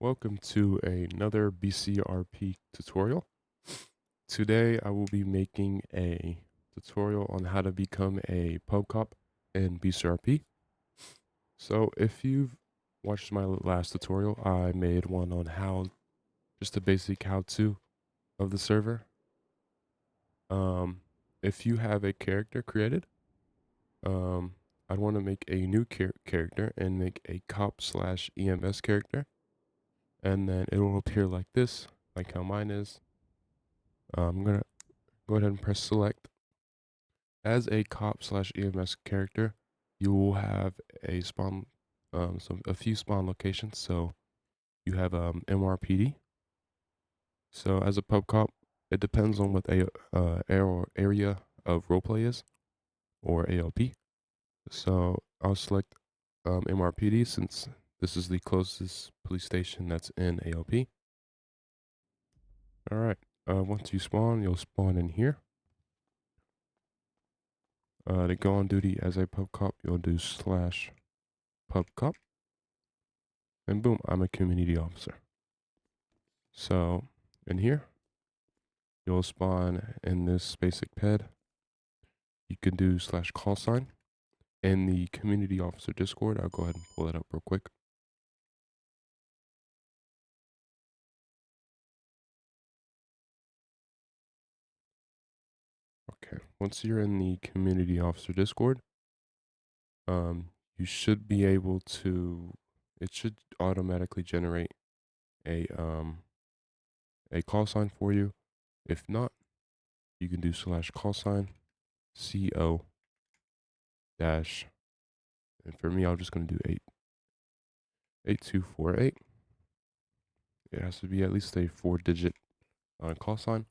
Welcome to another BCRP tutorial. Today I will be making a tutorial on how to become a Pubcop in BCRP. So if you've watched my last tutorial, I made one on just a basic how-to of the server. If you have a character created, I'd want to make a new character and make a cop/EMS character. And then it will appear like this, like how mine is. I'm gonna go ahead and press select. As a cop/EMS character, you will have a a few spawn locations. So you have MRPD. So as a pub cop, it depends on what area of roleplay is, or ALP. So I'll select MRPD since this is the closest police station that's in ALP. All right. Once you spawn, you'll spawn in here. To go on duty as a pub cop, you'll do /pubcop. And boom, I'm a community officer. So in here, you'll spawn in this basic ped. You can do /callsign. In the community officer Discord, I'll go ahead and pull it up real quick. Okay, once you're in the community officer Discord, you should be able to, it should automatically generate a call sign for you. If not, you can do /callsign CO dash, and for me, I'm just going to do 8248. It has to be at least a 4-digit call sign.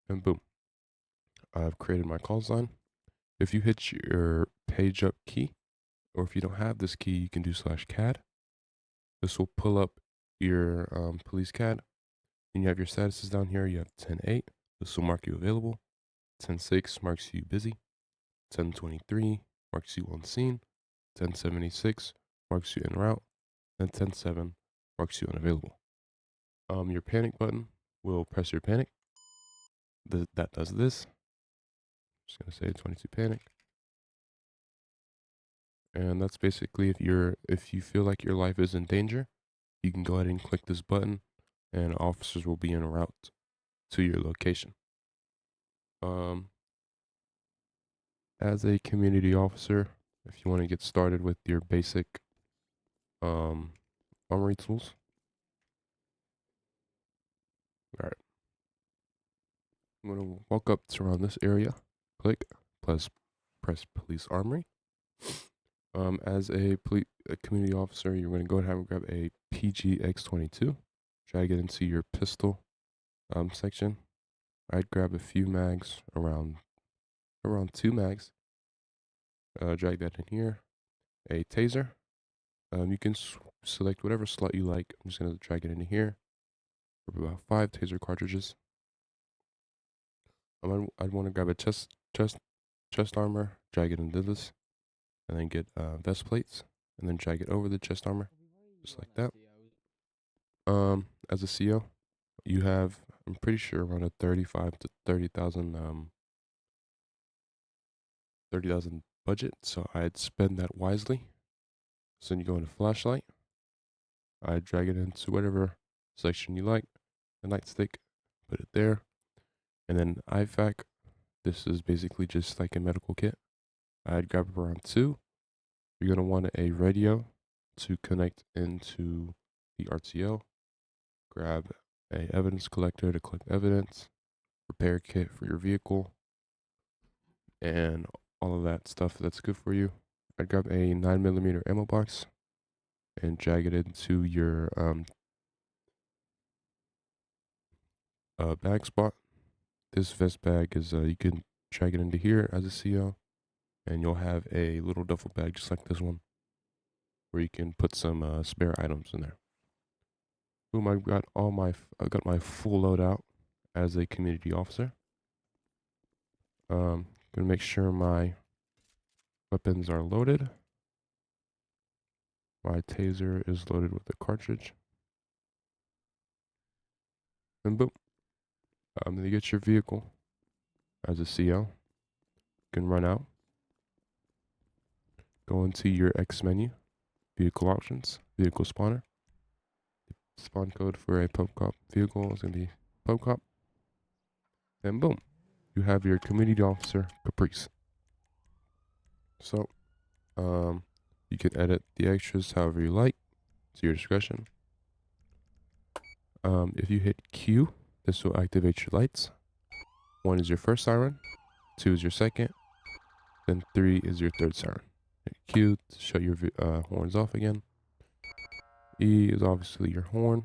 And boom, I've created my call sign. If you hit your page up key, or if you don't have this key, you can do /CAD. This will pull up your police CAD. And you have your statuses down here. You have 10-8. This will mark you available. 10-6 marks you busy. 10-23 marks you on scene. 10-76 marks you en route. And 10-7 marks you unavailable. Your panic button will press your panic. That does this. I'm just gonna say 22 panic. And that's basically if you feel like your life is in danger, you can go ahead and click this button and officers will be en route to your location. As a community officer, if you want to get started with your basic armory tools. All right. I'm going to walk up to around this area, click, press police armory. As a community officer, you're going to go ahead and grab a PGX22, drag it into your pistol section. I'd grab a few mags, around 2 mags. Drag that in here. A taser. You can select whatever slot you like. I'm just going to drag it into here. For about 5 taser cartridges. I'd want to grab a chest armor, drag it into this, and then get vest plates, and then drag it over the chest armor, just like that. As a CO, you have, I'm pretty sure, around a 35 to 30,000 budget, so I'd spend that wisely. So then you go into flashlight. I drag it into whatever section you like. The nightstick, put it there, and then IFAC. This is basically just like a medical kit. I'd grab around 2. You're gonna want a radio to connect into the RTO. Grab a evidence collector to collect evidence, repair kit for your vehicle, and all of that stuff that's good for you. I'd grab a 9mm ammo box and drag it into your bag spot. This vest bag is you can drag it into here as a CO, and you'll have a little duffel bag just like this one, where you can put some spare items in there. Boom! I got my full loadout as a community officer. Gonna make sure my weapons are loaded. My taser is loaded with a cartridge. And boom. Then you get your vehicle as a CL. You can run out. Go into your X menu, vehicle options, vehicle spawner. Spawn code for a Pubcop vehicle is going to be Pubcop. And boom, you have your community officer Caprice. So, you can edit the extras however you like. It's your discretion. If you hit Q, this will activate your lights. 1 is your first siren, 2 is your second, then 3 is your third siren. Hit Q to shut your horns off again. E is obviously your horn.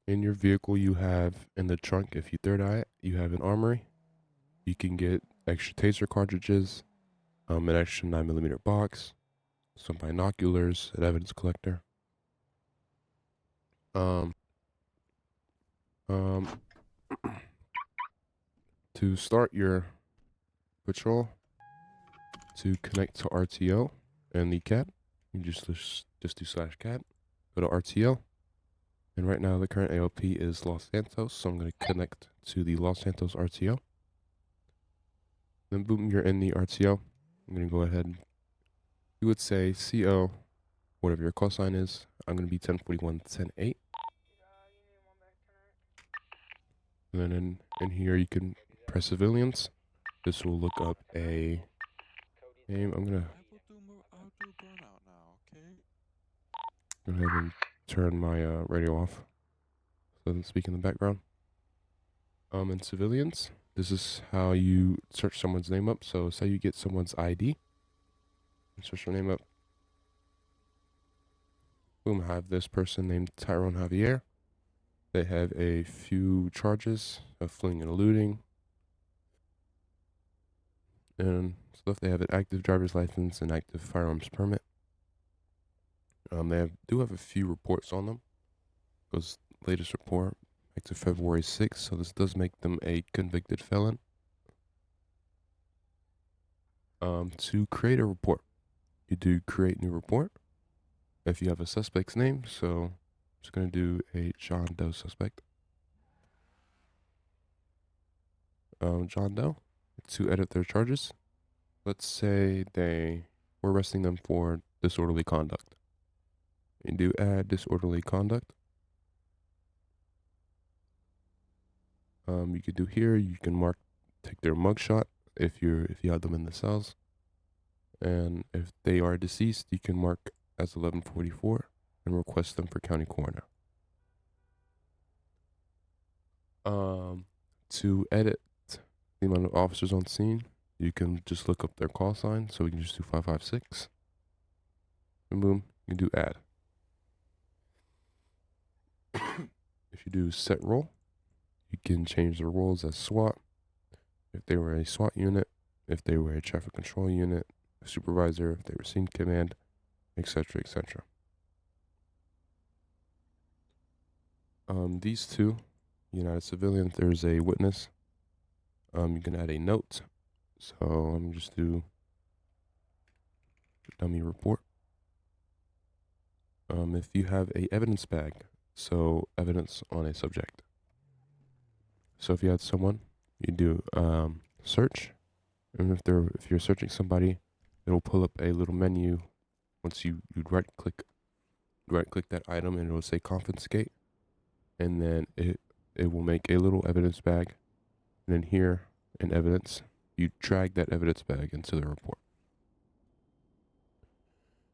In your vehicle, you have in the trunk, if you third eye it, you have an armory. You can get extra taser cartridges, an extra 9mm box, some binoculars, an evidence collector. Um, to start your patrol, to connect to RTO and the CAD, you just do /CAD, go to RTO, and right now the current AOP is Los Santos, so I'm going to connect to the Los Santos RTO. Then boom, you're in the RTO. I'm going to go ahead and you would say CO, whatever your call sign is. I'm going to be 1041-10-8. And then in here you can press civilians. This will look up a name. I'm going to burnout now, okay? go ahead and turn my radio off so it doesn't speak in the background. In civilians, this is how you search someone's name up. So say you get someone's ID and search their name up. Boom, I have this person named Tyrone Javier. They have a few charges of fleeing and eluding and stuff. They have an active driver's license and active firearms permit. They do have a few reports on them. Goes latest report back to February 6th, so this does make them a convicted felon. To create a report, you do create new report. If you have a suspect's name, so I'm just gonna do a John Doe suspect. John Doe, to edit their charges. Let's say we're arresting them for disorderly conduct. You do add disorderly conduct. You could do here, you can take their mugshot if you have them in the cells. And if they are deceased, you can mark as 1144 and request them for county coroner. To edit the amount of officers on scene, you can just look up their call sign. So we can just do 556. And boom, you can do add. If you do set role, you can change their roles as SWAT. If they were a SWAT unit, if they were a traffic control unit, a supervisor, if they were scene command, etc., etc. These two, United Civilian, there's a witness. You can add a note. So I'm just do dummy report. If you have a evidence bag, so evidence on a subject. So if you had someone, you do search, and if you're searching somebody, it'll pull up a little menu. Once you'd right click that item, and it will say confiscate, and then it will make a little evidence bag, and then here in evidence, you drag that evidence bag into the report.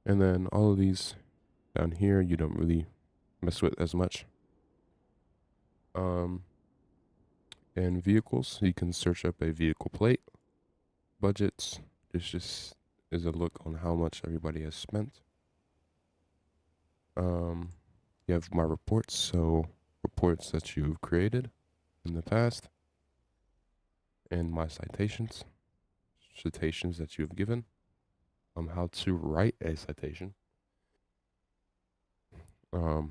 And then all of these down here, you don't really mess with as much. And vehicles, you can search up a vehicle plate. Budgets, this just is a look on how much everybody has spent. You have my reports, so reports that you've created in the past, and my citations that you have given, how to write a citation. Over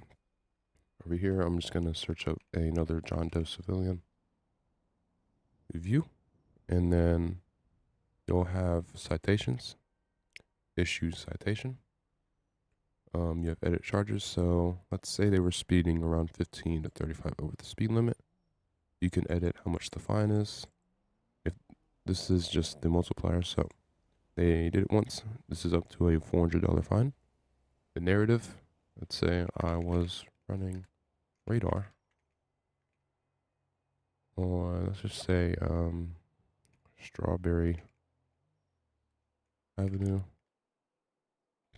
here, I'm just gonna search up another John Doe civilian view, and then You'll have citations, issue citation. You have edit charges. So let's say they were speeding around 15 to 35 over the speed limit. You can edit how much the fine is. If this is just the multiplier, so they did it once. This is up to a $400 fine. The narrative, let's say I was running radar, or let's just say Strawberry Avenue.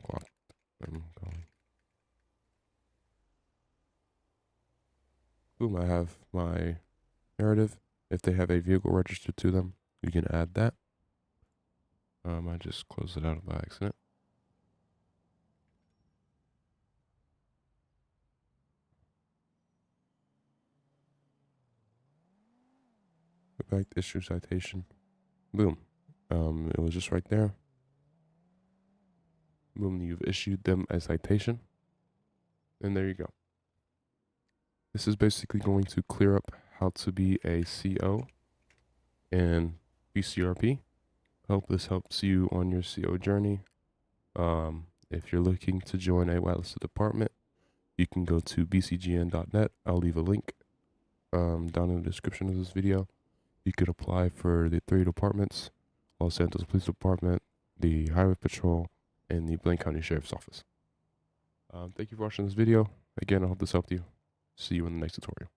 Clock. I'm going. Boom, I have my narrative. If they have a vehicle registered to them, you can add that. I just closed it out by accident. Go back to issue citation. Boom. It was just right there. Boom, you've issued them a citation. And there you go. This is basically going to clear up how to be a CO in BCRP. Hope this helps you on your CO journey. If you're looking to join a whitelisted department, you can go to bcgn.net. I'll leave a link down in the description of this video. You could apply for the 3 departments: Los Santos Police Department, the Highway Patrol, and the Blaine County Sheriff's Office. Thank you for watching this video. Again, I hope this helped you. See you in the next tutorial.